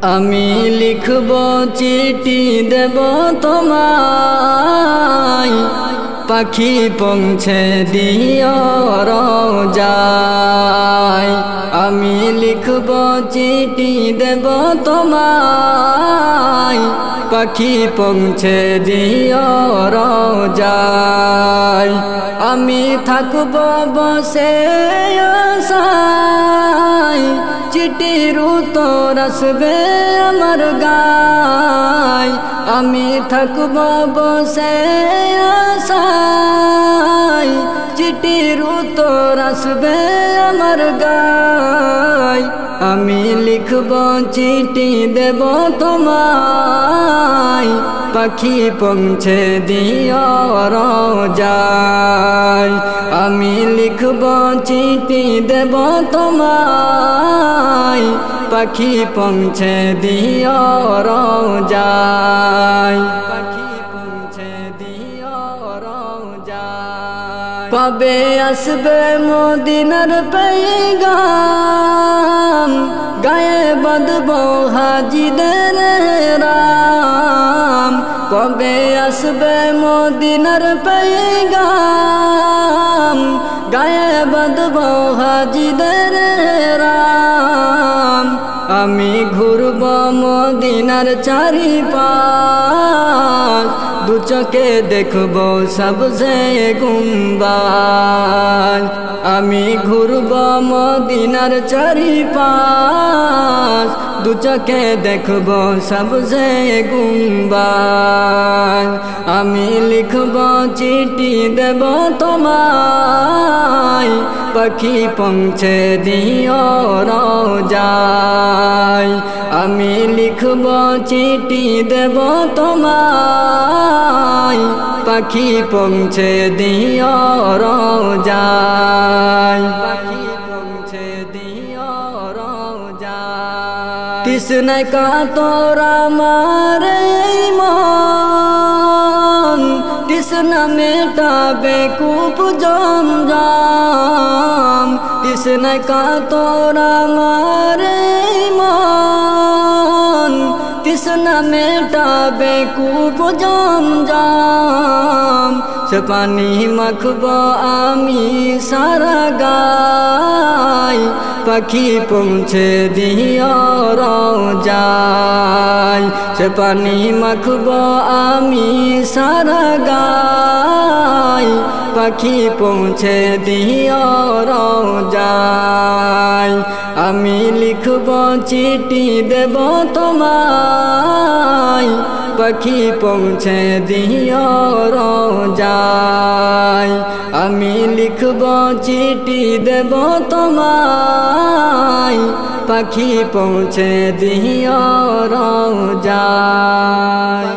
আমি লিখব চিঠি দেব তোমায়, পাখি পৌঁছে দিও রোজায়। আমি লিখব চিঠি দেব তোমায়, পাখি পৌঁছে দিও রোজায়। আমি থাকব বসে আশায়, চিঠির উত্তর আসবে আমার গায়। আমি থাকব বসে আশায়, চিঠির উত্তর আসবে আমার গায়। আমি লিখব চিঠি দেব তোমায়, পাখি পৌঁছে দিও রোজায়। আমি লিখব চিঠি দেব তোমায়, পাখি পৌঁছে দিও রোজায়। কবে আসবে মদিনার পেগাম, গায়ে বাঁধব হাজিদের রাম। কবে আসবে মদিনার পেগাম, গায়ে বাঁধব হাজিদের রাম। আমি ঘুরব মদিনার চারিপাশ, দু চোখে দেখব সবসে গুম্বাদ। আমি ঘুরব মদিনার চারিপাশ, দু চোখে দেখব সবসে গুম্বাদ। আমি লিখব চিঠি দেব তোমায়, পাখি পৌঁছে দিও রোজায়। আমি লিখব চিঠি দেব তোমায়, পাখি পৌঁছে দিও রোজায়। তৃষ্ণা কাতর আমার মন, তৃষ্ণা মেটাবে কূপ জমজম। তৃষ্ণা কাতর আমার মন, তৃষ্ণা মেটাবে কূপ জমজম। সে পানি মাখব আমি সারা গায়, পাখি পৌঁছে দিও রোজায়। সে পানি মাখব আমি সারা গায়, পাখি পৌঁছে দিও রোজায়। আমি লিখব চিঠি দেব তোমায়, পাখি পৌঁছে দিও রোজায়। আমি লিখব চিঠি দেব তোমায়, পাখি পৌঁছে দিও রোজায়।